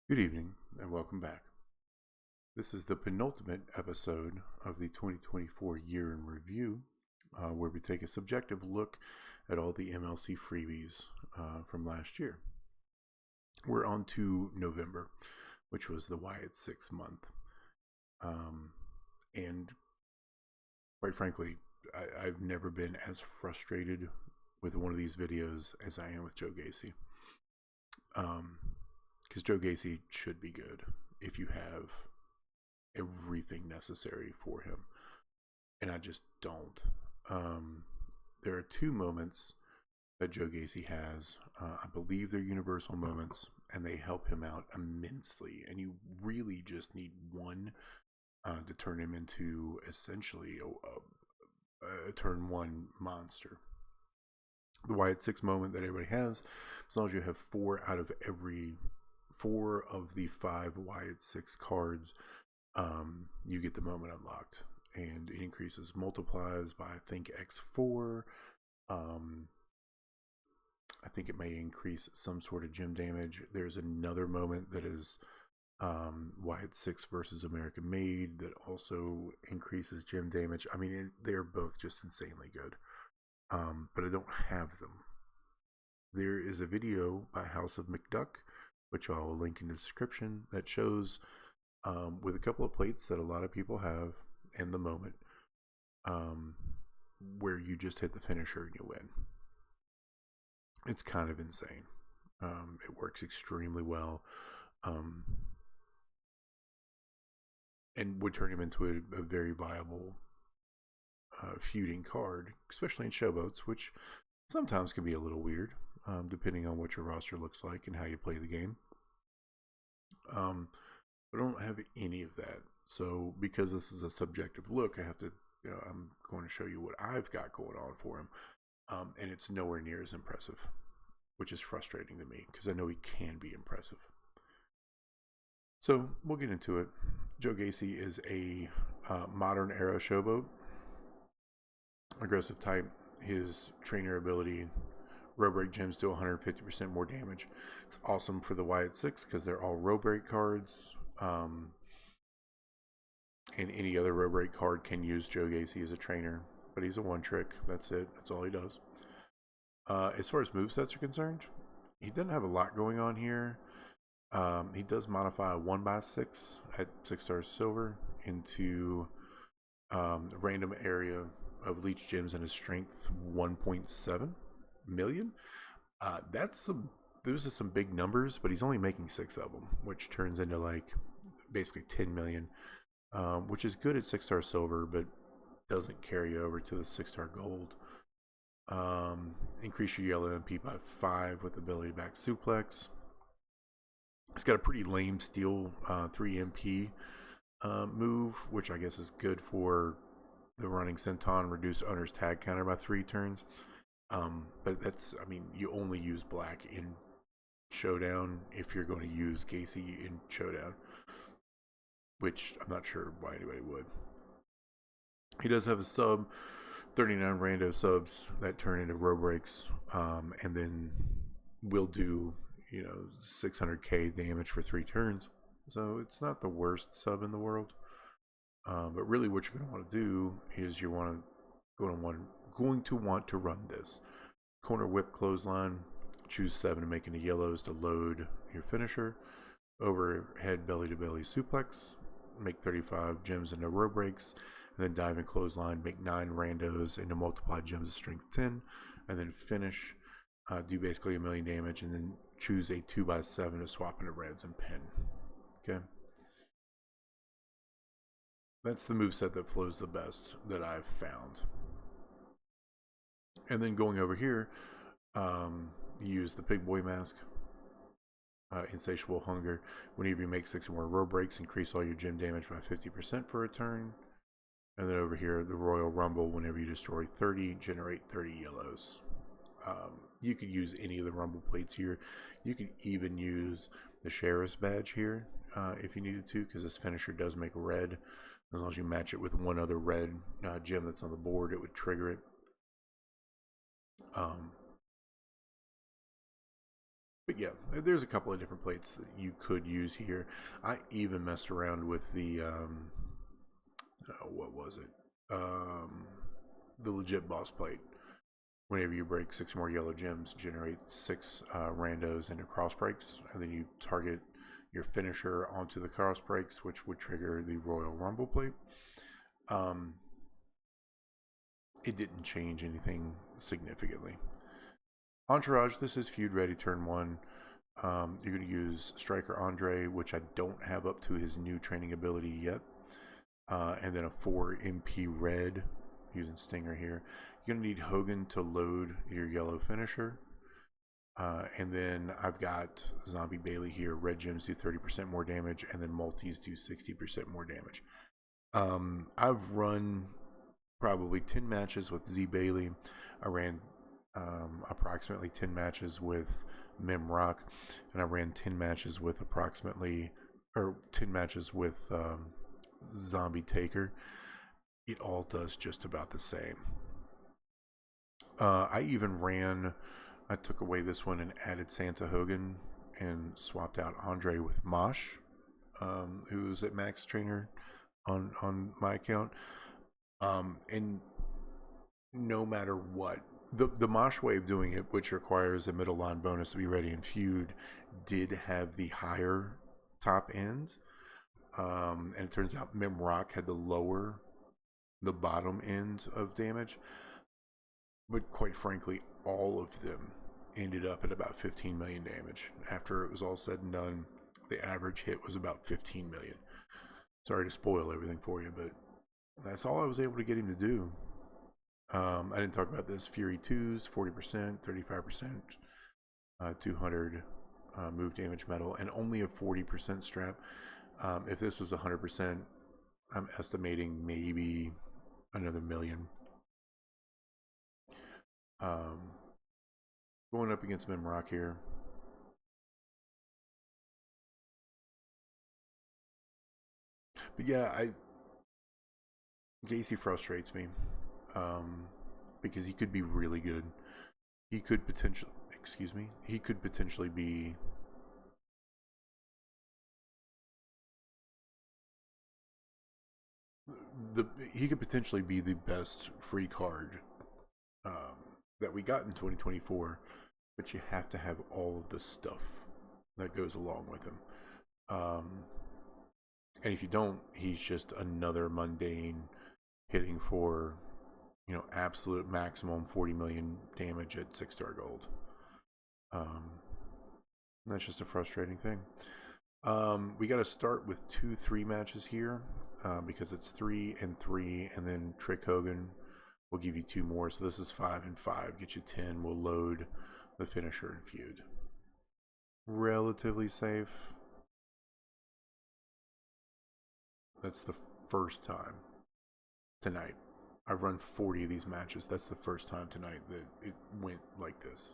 Good evening and welcome back. This is the penultimate episode of the 2024 year in review, where we take a subjective look at all the MLC freebies from last year. We're on to November, which was the Wyatt 6 month. And quite frankly, I've never been as frustrated with one of these videos as I am with Joe Gacy. Because Joe Gacy should be good if you have everything necessary for him, and I just don't. There are two moments that Joe Gacy has. I believe they're universal moments, and they help him out immensely. And you really just need one to turn him into essentially a turn one monster. The Wyatt 6 moment that everybody has, as long as you have four of the 5 Wyatt 6 cards, you get the moment unlocked, and it increases, multiplies by I think X4. I think it may increase some sort of gem damage. There's another moment that is Wyatt 6 versus American Made that also increases gem damage. I mean, they're both just insanely good, but I don't have them. There is a video by House of McDuck, which I'll link in the description, that shows with a couple of plates that a lot of people have in the moment, where you just hit the finisher and you win. It's kind of insane. It works extremely well, and would turn him into a very viable feuding card, especially in showboats, which sometimes can be a little weird, depending on what your roster looks like and how you play the game. But I don't have any of that. So because this is a subjective look, I have to, I'm going to show you what I've got going on for him. And it's nowhere near as impressive, which is frustrating to me because I know he can be impressive. So we'll get into it. Joe Gacy is a modern era showboat, aggressive type. His trainer ability, row break gems do 150% more damage. It's awesome for the Wyatt 6 because they're all row break cards. And any other row break card can use Joe Gacy as a trainer, but he's a one trick. That's it. That's all he does. As far as movesets are concerned, he doesn't have a lot going on here. He does modify a 1x6 at 6-star silver into a random area of leech gems and his strength 1.7 million. Those are some big numbers, but he's only making 6 of them, which turns into like basically 10 million, which is good at 6-star silver, but doesn't carry over to the 6-star gold. Increase your yellow MP by 5 with ability to back suplex. He's got a pretty lame steel 3 MP move, which I guess is good for the running senton, reduce owner's tag counter by 3 turns. But that's, I mean, you only use black in Showdown if you're going to use Gacy in Showdown, which I'm not sure why anybody would. He does have a sub, 39 rando subs that turn into row breaks, and then will do 600k damage for 3 turns. So it's not the worst sub in the world. But really what you're going to want to do is you're going to want to run this corner whip clothesline, choose 7 to make into yellows to load your finisher, overhead belly to belly suplex, make 35 gems into row breaks, and then dive in clothesline, make 9 randos into multiplied gems of strength 10, and then finish, do basically 1 million damage, and then choose a 2x7 to swap into reds and pin. Okay, that's the moveset that flows the best that I've found. And then going over here, you use the Pig Boy Mask, Insatiable Hunger. Whenever you make 6 or more row breaks, increase all your gem damage by 50% for a turn. And then over here, the Royal Rumble. Whenever you destroy 30, generate 30 yellows. You could use any of the Rumble plates here. You could even use the Sheriff's Badge here if you needed to, because this finisher does make red. As long as you match it with one other red gem that's on the board, it would trigger it. But yeah, there's a couple of different plates that you could use here. I even messed around with the what was it? The legit boss plate. Whenever you break 6 more yellow gems, generate 6 randos into cross breaks, and then you target your finisher onto the cross breaks, which would trigger the Royal Rumble plate. It didn't change anything significantly. Entourage, this is feud ready turn 1. You're going to use Striker Andre, which I don't have up to his new training ability yet. And then a 4 MP red, using Stinger here. You're going to need Hogan to load your yellow finisher. And then I've got Zombie Bailey here. Red gems do 30% more damage, and then multis do 60% more damage. I've run probably 10 matches with Z Bailey. I ran approximately 10 matches with Mem Rock, and I ran 10 matches with Zombie Taker. It all does just about the same. I took away this one and added Santa Hogan and swapped out Andre with Mosh, who's at Max Trainer on my account. And no matter what, the Mosh way of doing it, which requires a middle line bonus to be ready in feud, did have the higher top end. And it turns out Mem Rock had the bottom end of damage. But quite frankly, all of them ended up at about 15 million damage. After it was all said and done, the average hit was about 15 million. Sorry to spoil everything for you, but that's all I was able to get him to do. I didn't talk about this. Fury 2s, 40%, 35%, 200 move damage metal, and only a 40% strap. If this was 100%, I'm estimating maybe another million. Going up against Mem Rock here. But yeah, Gacy frustrates me. Because he could be really good. He could potentially be he could potentially be the best free card that we got in 2024, but you have to have all of the stuff that goes along with him. And if you don't, he's just another mundane hitting for, absolute maximum 40 million damage at 6-star gold. That's just a frustrating thing. We got to start with 2-3 matches here because it's 3 and 3, and then Trick Hogan will give you 2 more. So this is 5 and 5, get you 10. We'll load the finisher and feud. Relatively safe. That's the first time tonight. I've run 40 of these matches. That's the first time tonight that it went like this.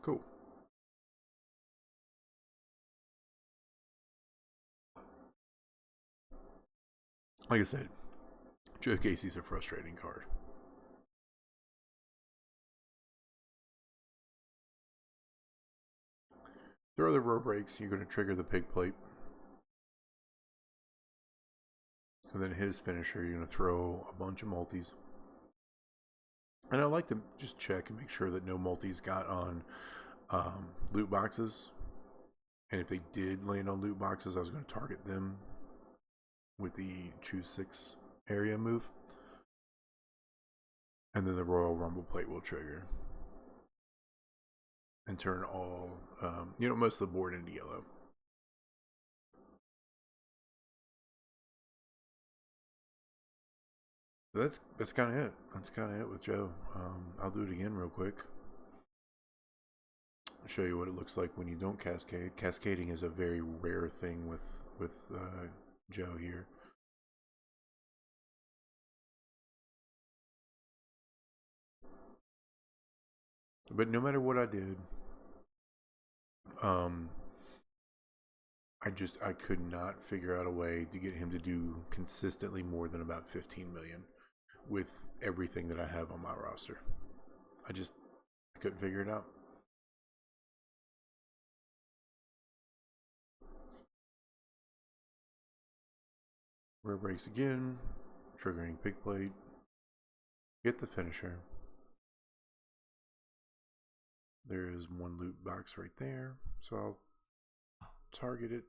Cool. Like I said, Joe Gacy's a frustrating card. Throw the row breaks, you're going to trigger the pig plate. And then his finisher, you're going to throw a bunch of multis. And I like to just check and make sure that no multis got on loot boxes. And if they did land on loot boxes, I was going to target them with the choose 6 area move. And then the Royal Rumble plate will trigger and turn all, most of the board into yellow. That's kind of it. That's kind of it with Joe. I'll do it again real quick. I'll show you what it looks like when you don't cascade. Cascading is a very rare thing with Joe here. But no matter what I did, I could not figure out a way to get him to do consistently more than about 15 million with everything that I have on my roster. I couldn't figure it out. Rear brakes again. Triggering pig plate. Get the finisher. There is one loot box right there. So I'll target it.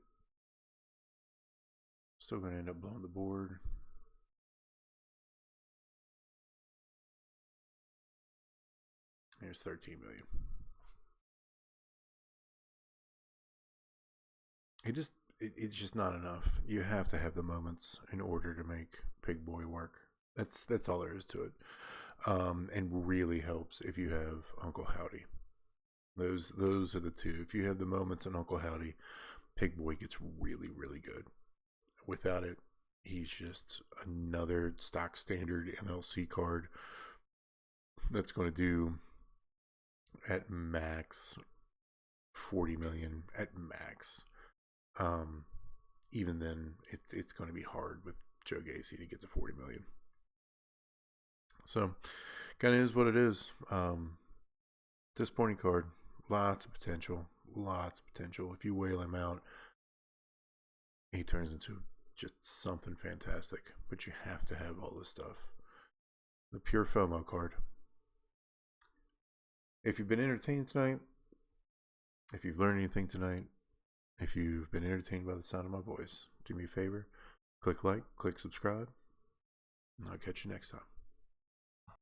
Still going to end up blowing the board. There's 13 million. It's just not enough. You have to have the moments in order to make Pig Boy work. That's all there is to it. And really helps if you have Uncle Howdy. Those are the two. If you have the moments in Uncle Howdy, Pig Boy gets really, really good. Without it, he's just another stock standard MLC card that's going to do at max 40 million at max. Even then, it's going to be hard with Joe Gacy to get to 40 million. So, kind of is what it is. Disappointing card. Lots of potential. If you whale him out, he turns into just something fantastic. But you have to have all this stuff. The pure FOMO card. If you've been entertained tonight, if you've learned anything tonight, if you've been entertained by the sound of my voice, do me a favor, click like, click subscribe, and I'll catch you next time.